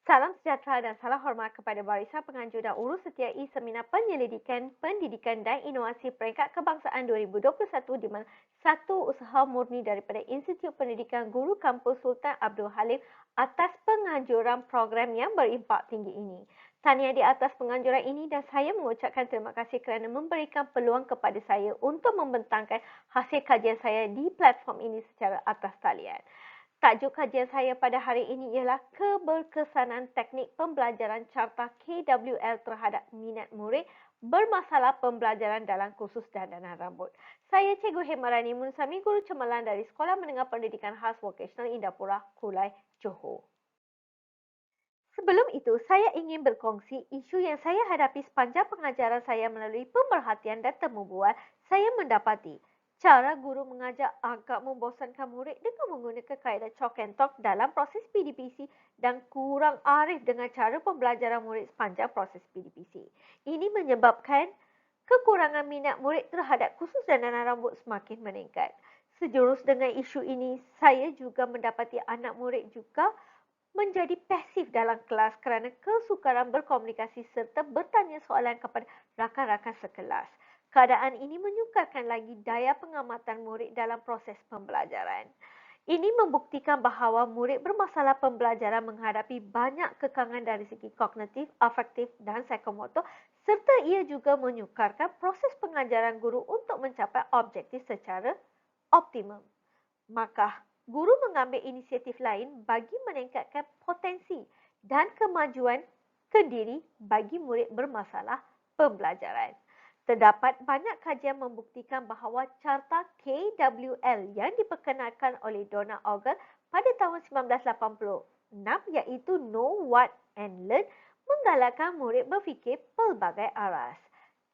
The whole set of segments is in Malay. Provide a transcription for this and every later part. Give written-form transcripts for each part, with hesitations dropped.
Salam sejahtera dan salam hormat kepada barisan penganjur dan urus setiai Seminar Penyelidikan, Pendidikan dan Inovasi Peringkat Kebangsaan 2021 di mana satu usaha murni daripada Institut Pendidikan Guru Kampus Sultan Abdul Halim atas penganjuran program yang berimpak tinggi ini. Tahniah di atas penganjuran ini dan saya mengucapkan terima kasih kerana memberikan peluang kepada saya untuk membentangkan hasil kajian saya di platform ini secara atas talian. Tajuk kajian saya pada hari ini ialah keberkesanan teknik pembelajaran carta KWL terhadap minat murid bermasalah pembelajaran dalam kursus dandanan rambut. Saya Cikgu Hemarani Munsami, Guru Cemerlang dari Sekolah Menengah Pendidikan Khas Vokasional Indapura, Kulai, Johor. Sebelum itu, saya ingin berkongsi isu yang saya hadapi sepanjang pengajaran saya melalui pemerhatian dan temu bual. Saya mendapati cara guru mengajar agak membosankan murid dengan menggunakan kaedah chalk and talk dalam proses PDPC dan kurang arif dengan cara pembelajaran murid sepanjang proses PDPC. Ini menyebabkan kekurangan minat murid terhadap kursus dandanan rambut semakin meningkat. Sejurus dengan isu ini, saya juga mendapati anak murid juga menjadi pasif dalam kelas kerana kesukaran berkomunikasi serta bertanya soalan kepada rakan-rakan sekelas. Keadaan ini menyukarkan lagi daya pengamatan murid dalam proses pembelajaran. Ini membuktikan bahawa murid bermasalah pembelajaran menghadapi banyak kekangan dari segi kognitif, afektif dan psikomotor serta ia juga menyukarkan proses pengajaran guru untuk mencapai objektif secara optimum. Maka, guru mengambil inisiatif lain bagi meningkatkan potensi dan kemajuan kediri bagi murid bermasalah pembelajaran. Terdapat banyak kajian membuktikan bahawa carta KWL yang diperkenalkan oleh Donna Ogle pada tahun 1986 iaitu Know, What and Learn menggalakkan murid berfikir pelbagai aras.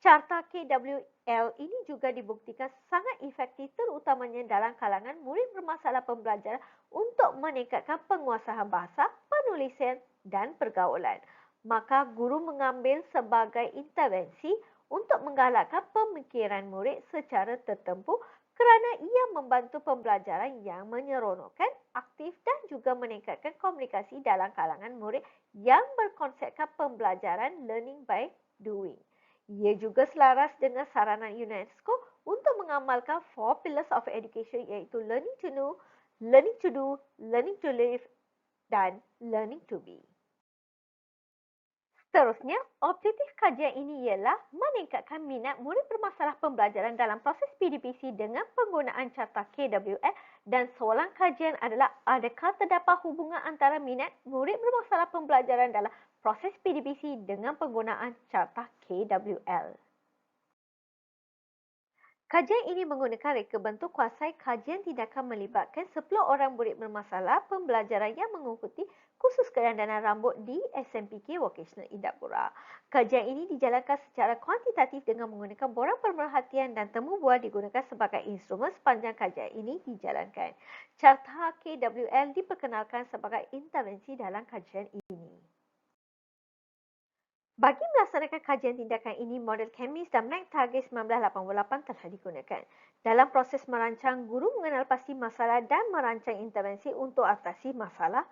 Carta KWL ini juga dibuktikan sangat efektif terutamanya dalam kalangan murid bermasalah pembelajaran untuk meningkatkan penguasaan bahasa, penulisan dan pergaulan. Maka guru mengambil sebagai intervensi untuk menggalakkan pemikiran murid secara tertentu kerana ia membantu pembelajaran yang menyeronokkan, aktif dan juga meningkatkan komunikasi dalam kalangan murid yang berkonsepkan pembelajaran learning by doing. Ia juga selaras dengan saranan UNESCO untuk mengamalkan 4 pillars of education iaitu learning to know, learning to do, learning to live dan learning to be. Seterusnya, objektif kajian ini ialah meningkatkan minat murid bermasalah pembelajaran dalam proses PDPC dengan penggunaan carta KWL dan soalan kajian adalah adakah terdapat hubungan antara minat murid bermasalah pembelajaran dalam proses PDPC dengan penggunaan carta KWL. Kajian ini menggunakan reka bentuk kuasai kajian tindakan melibatkan 10 orang murid bermasalah pembelajaran yang mengikuti kursus kedandanan rambut di SMPK Vokasional Indapura. Kajian ini dijalankan secara kuantitatif dengan menggunakan borang pemerhatian dan temu bual digunakan sebagai instrumen sepanjang kajian ini dijalankan. Carta KWL diperkenalkan sebagai intervensi dalam kajian ini. Bagi melaksanakan kajian tindakan ini, model Chemis dan McTaggart 1988 telah digunakan. Dalam proses merancang, guru mengenal pasti masalah dan merancang intervensi untuk atasi masalah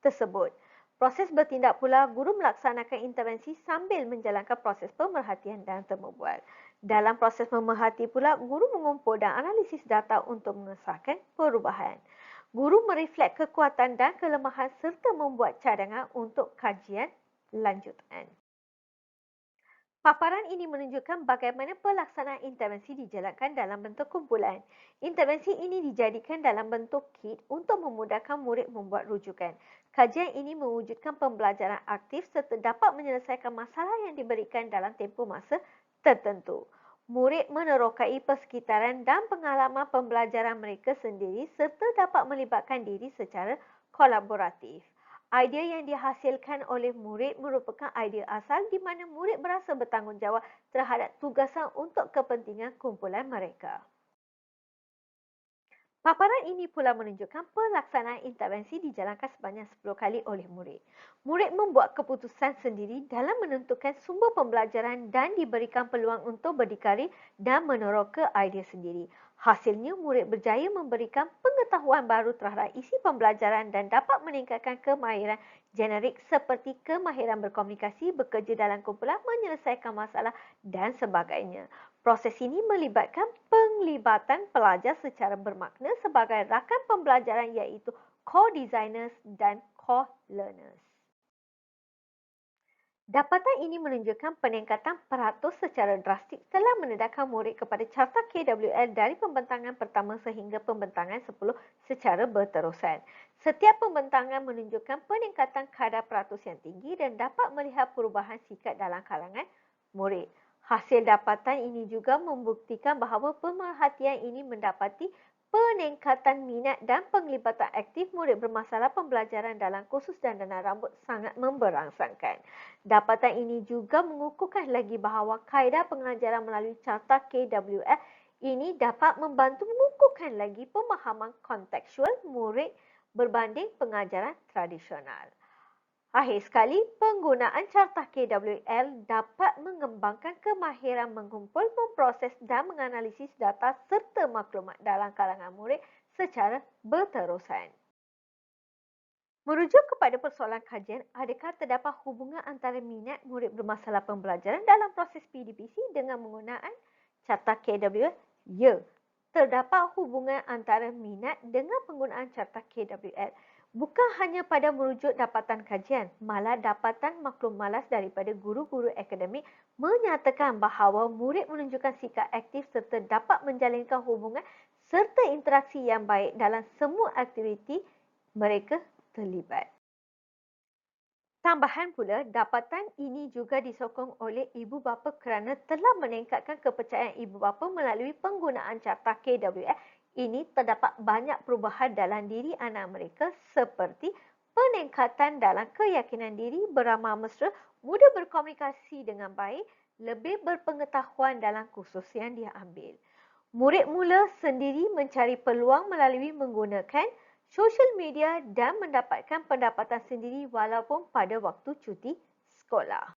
tersebut. Proses bertindak pula, guru melaksanakan intervensi sambil menjalankan proses pemerhatian dan temu bual. Dalam proses memerhati pula, guru mengumpul dan analisis data untuk mengesahkan perubahan. Guru mereflek kekuatan dan kelemahan serta membuat cadangan untuk kajian lanjutan. Paparan ini menunjukkan bagaimana pelaksanaan intervensi dijalankan dalam bentuk kumpulan. Intervensi ini dijadikan dalam bentuk kit untuk memudahkan murid membuat rujukan. Kajian ini mewujudkan pembelajaran aktif serta dapat menyelesaikan masalah yang diberikan dalam tempoh masa tertentu. Murid menerokai persekitaran dan pengalaman pembelajaran mereka sendiri serta dapat melibatkan diri secara kolaboratif. Idea yang dihasilkan oleh murid merupakan idea asal di mana murid berasa bertanggungjawab terhadap tugasan untuk kepentingan kumpulan mereka. Paparan ini pula menunjukkan pelaksanaan intervensi dijalankan sebanyak 10 kali oleh murid. Murid membuat keputusan sendiri dalam menentukan sumber pembelajaran dan diberikan peluang untuk berdikari dan meneroka idea sendiri. Hasilnya, murid berjaya memberikan pengetahuan baru terhadap isi pembelajaran dan dapat meningkatkan kemahiran generik seperti kemahiran berkomunikasi, bekerja dalam kumpulan, menyelesaikan masalah dan sebagainya. Proses ini melibatkan penglibatan pelajar secara bermakna sebagai rakan pembelajaran iaitu co-designers dan co-learners. Dapatan ini menunjukkan peningkatan peratus secara drastik telah mendedahkan murid kepada carta KWL dari pembentangan pertama sehingga pembentangan 10 secara berterusan. Setiap pembentangan menunjukkan peningkatan kadar peratus yang tinggi dan dapat melihat perubahan sikap dalam kalangan murid. Hasil dapatan ini juga membuktikan bahawa pemerhatian ini mendapati peningkatan minat dan penglibatan aktif murid bermasalah pembelajaran dalam kursus dandanan rambut sangat memberangsangkan. Dapatan ini juga mengukuhkan lagi bahawa kaedah pengajaran melalui carta KWL ini dapat membantu mengukuhkan lagi pemahaman kontekstual murid berbanding pengajaran tradisional. Akhir sekali, penggunaan carta KWL dapat mengembangkan kemahiran mengumpul, memproses dan menganalisis data serta maklumat dalam kalangan murid secara berterusan. Merujuk kepada persoalan kajian, adakah terdapat hubungan antara minat murid bermasalah pembelajaran dalam proses PDPC dengan menggunakan carta KWL? Ya, terdapat hubungan antara minat dengan penggunaan carta KWL. Bukan hanya pada merujuk dapatan kajian, malah dapatan maklum malas daripada guru-guru akademik menyatakan bahawa murid menunjukkan sikap aktif serta dapat menjalinkan hubungan serta interaksi yang baik dalam semua aktiviti mereka terlibat. Tambahan pula, dapatan ini juga disokong oleh ibu bapa kerana telah meningkatkan kepercayaan ibu bapa melalui penggunaan carta KWL. Ini terdapat banyak perubahan dalam diri anak mereka seperti peningkatan dalam keyakinan diri, beramal mesra, mudah berkomunikasi dengan baik, lebih berpengetahuan dalam kursus yang dia ambil. Murid mula sendiri mencari peluang melalui menggunakan sosial media dan mendapatkan pendapatan sendiri walaupun pada waktu cuti sekolah.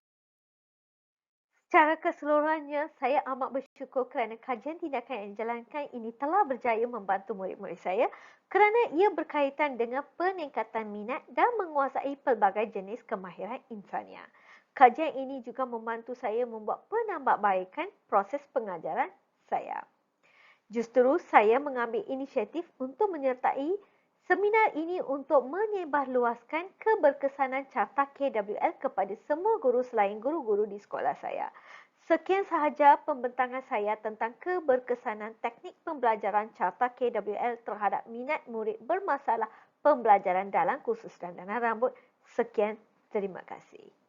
Secara keseluruhannya, saya amat bersyukur kerana kajian tindakan yang dijalankan ini telah berjaya membantu murid-murid saya kerana ia berkaitan dengan peningkatan minat dan menguasai pelbagai jenis kemahiran insaniah. Kajian ini juga membantu saya membuat penambahbaikan proses pengajaran saya. Justru saya mengambil inisiatif untuk menyertai seminar ini untuk menyebarluaskan keberkesanan carta KWL kepada semua guru selain guru-guru di sekolah saya. Sekian sahaja pembentangan saya tentang keberkesanan teknik pembelajaran carta KWL terhadap minat murid bermasalah pembelajaran dalam kursus dandanan rambut. Sekian, terima kasih.